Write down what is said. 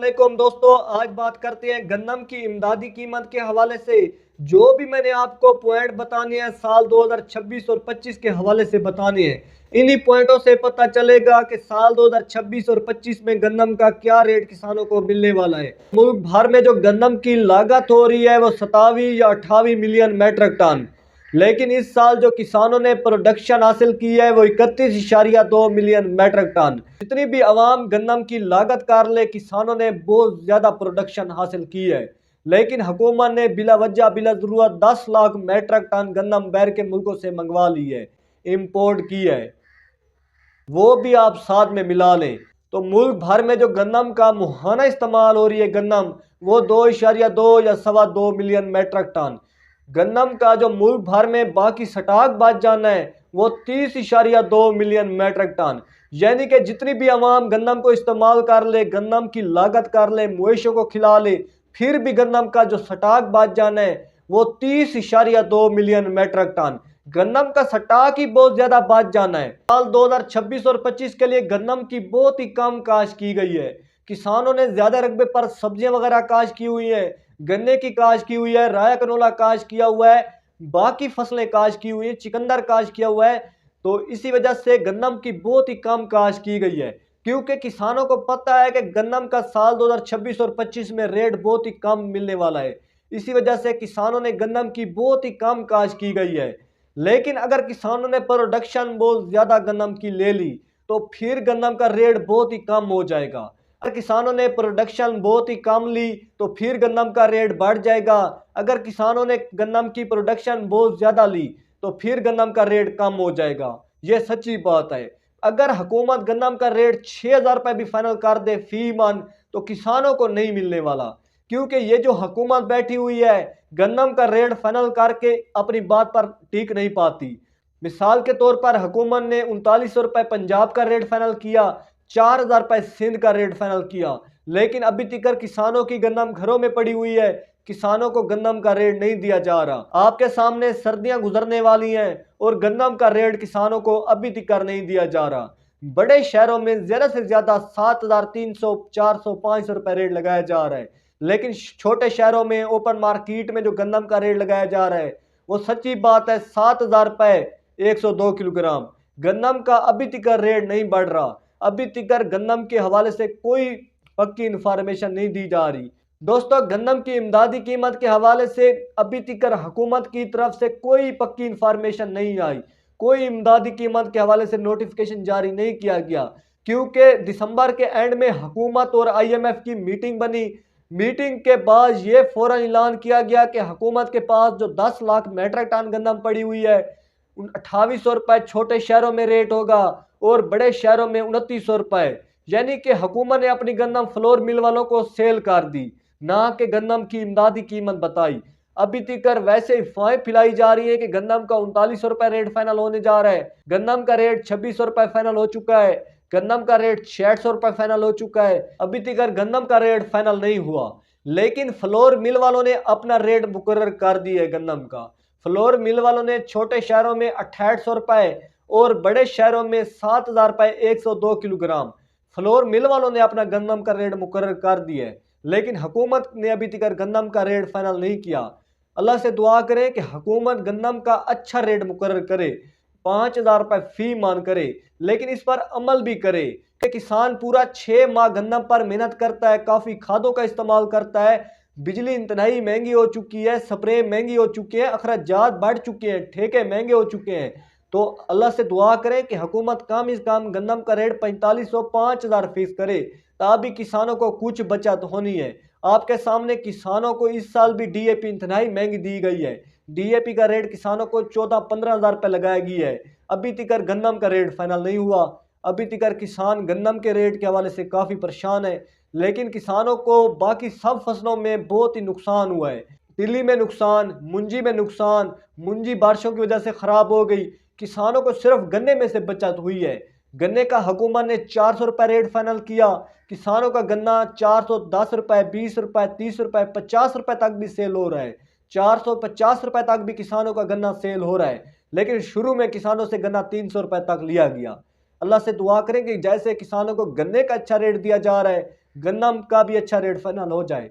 अस्सलामुअलैकुम दोस्तों, आज बात करते हैं गन्नम की इमदादी कीमत के हवाले से। जो भी मैंने आपको पॉइंट बताने हैं साल 2026 और 25 के हवाले से बताने हैं। इन्हीं पॉइंटों से पता चलेगा कि साल 2026 और 25 में गन्नम का क्या रेट किसानों को मिलने वाला है। मुल्क भर में जो गन्नम की लागत हो रही है वो 27 या 28 मिलियन मेट्रिक टन, लेकिन इस साल जो किसानों ने प्रोडक्शन हासिल की है वो 31.2 मिलियन मेट्रिक टन। जितनी भी आवाम गन्नम की लागत कर ले, किसानों ने बहुत ज्यादा प्रोडक्शन हासिल की है, लेकिन हुकूमत ने बिला वजह बिला जरूरत 10 लाख मेट्रिक टन गन्नम बैर के मुल्कों से मंगवा ली है, इम्पोर्ट की है। वो भी आप साथ में मिला लें तो मुल्क भर में जो गन्नम का मुहाना इस्तेमाल हो रही है गन्नम, वो 2.2 या 2.25 मिलियन मेट्रिक टन। गन्नम का जो मुल्क भर में बाकी स्टॉक बच जाना है वो 30.2 मिलियन मेट्रिक टन। यानी कि जितनी भी आवाम गन्नम को इस्तेमाल कर ले, गन्नम की लागत कर ले, मवेशियों को खिला ले, फिर भी गन्नम का जो स्टॉक बच जाना है वो 30.2 मिलियन मेट्रिक टन। गन्नम का स्टॉक ही बहुत ज्यादा बच जाना है। साल 2026 और 25 के लिए गन्नम की बहुत ही कम काश्त की गई है। किसानों ने ज्यादा रकबे पर सब्जियां वगैरह काश्त की हुई है, गन्ने की काश्त की हुई है, राया कनोला काश्त किया हुआ है, बाकी फसलें काश्त की हुई है, चिकंदर काश्त किया हुआ है। तो इसी वजह से गन्नम की बहुत ही कम काश्त की गई है, क्योंकि किसानों को पता है कि गन्नम का साल 2026 और 25 में रेट बहुत ही कम मिलने वाला है। इसी वजह से किसानों ने गन्नम की बहुत ही कम काश्त की गई है। लेकिन अगर किसानों ने प्रोडक्शन बहुत ज्यादा गन्नम की ले ली तो फिर गन्नम का रेट बहुत ही कम हो जाएगा। अगर किसानों ने प्रोडक्शन बहुत ही कम ली तो फिर गन्नम का रेट बढ़ जाएगा। अगर किसानों ने गन्नम की प्रोडक्शन बहुत ज्यादा ली तो फिर गन्नम का रेट कम हो जाएगा। यह सच्ची बात है। अगर हुकूमत गन्नम का रेट 6,000 रुपये भी फाइनल कर दे फी मन, तो किसानों को नहीं मिलने वाला, क्योंकि ये जो हुकूमत बैठी हुई है गन्नम का रेट फाइनल करके अपनी बात पर टिक नहीं पाती। मिसाल के तौर पर हुकूमत ने 3900 रुपये पंजाब का रेट फाइनल किया, 4,000 रुपये सिंध का रेट फाइनल किया, लेकिन अभी तक किसानों की गन्नम घरों में पड़ी हुई है। किसानों को गन्नम का रेट नहीं दिया जा रहा। आपके सामने सर्दियां गुजरने वाली हैं और गन्नम का रेट किसानों को अभी तक नहीं दिया जा रहा। बड़े शहरों में ज्यादा से ज्यादा 7,300, 400, 500 रुपये रेट लगाया जा रहा है, लेकिन छोटे शहरों में ओपन मार्केट में जो गन्नम का रेट लगाया जा रहा है वो सच्ची बात है 7,000 रुपये 102 किलोग्राम। गन्नम का अभी तक रेट नहीं बढ़ रहा। अभी तक गन्नम के हवाले से कोई पक्की इंफॉर्मेशन नहीं दी जा रही। दोस्तों, गन्नम की इमदादी कीमत के हवाले से अभी तक हुकूमत की तरफ से कोई पक्की इंफॉर्मेशन नहीं आई। कोई इमदादी कीमत के हवाले से नोटिफिकेशन जारी नहीं किया गया, क्योंकि दिसंबर के एंड में हुकूमत और IMF की मीटिंग बनी। मीटिंग के बाद ये फौरन ऐलान किया गया कि हुकूमत के पास जो 10 लाख मेट्रिक टन गन्नम पड़ी हुई है, 2800 रुपये छोटे शहरों में रेट होगा और बड़े शहरों में 2900 रुपये। यानी कि हुकूमत ने अपनी गन्नम फ्लोर मिल वालों को सेल कर दी, ना कि गन्नम की इमदादी कीमत बताई। अभी तक वैसे अफवाहें फैलाई जा रही है कि गन्नम का 3900 रुपये रेट फाइनल होने जा रहा है, गन्नम का रेट 2600 रुपये फाइनल हो चुका है, गन्नम का रेट 600 रुपये फाइनल हो चुका है। अभी तक गन्नम का रेट फाइनल नहीं हुआ, लेकिन फ्लोर मिल वालों ने अपना रेट मुकर्रर कर दिया है। गन्नम का फ्लोर मिल वालों ने छोटे शहरों में 6800 रुपये और बड़े शहरों में 7,000 रुपये 102 किलोग्राम फ्लोर मिल वालों ने अपना गन्नम का रेट मुकर्रर कर दिया है, लेकिन हुकूमत ने अभी तक गन्नम का रेट फाइनल नहीं किया। अल्लाह से दुआ करें कि हुकूमत गन्नम का अच्छा रेट मुकर्रर करे, 5,000 रुपये फी मान करे, लेकिन इस पर अमल भी करे कि किसान पूरा 6 माह गन्नम पर मेहनत करता है, काफ़ी खादों का इस्तेमाल करता है, बिजली इंतहाई महंगी हो चुकी है, स्प्रे महंगी हो चुके हैं, अखराजात बढ़ चुके हैं, ठेके महंगे हो चुके हैं। तो अल्लाह से दुआ करें कि हुकूमत कम से कम गन्नम का रेट 4500, 5,000 फीस करे, तभी किसानों को कुछ बचत होनी है। आपके सामने किसानों को इस साल भी DAP इंतहाई महंगी दी गई है। DAP का रेट किसानों को 14-15 हज़ार रुपये लगाया गया है। अभी तक गन्नम का रेट फाइनल नहीं हुआ। अभी तक किसान गन्नम के रेट के हवाले से काफ़ी परेशान है, लेकिन किसानों को बाकी सब फसलों में बहुत ही नुकसान हुआ है। तिल्ली में नुकसान, मुंजी में नुकसान, मुंजी बारिशों की वजह से ख़राब हो गई। किसानों को सिर्फ गन्ने में से बचत हुई है। गन्ने का हुकूमत ने 400 रुपये रेट फाइनल किया। किसानों का गन्ना 410 रुपये, 20 रुपये, 30 रुपये, 50 रुपये तक भी सेल हो रहा है। 450 रुपये तक भी किसानों का गन्ना सेल हो रहा है, लेकिन शुरू में किसानों से गन्ना 300 रुपये तक लिया गया। अल्लाह से दुआ करें कि जैसे किसानों को गन्ने का अच्छा रेट दिया जा रहा है, गन्नम का भी अच्छा रेट फाइनल हो जाए।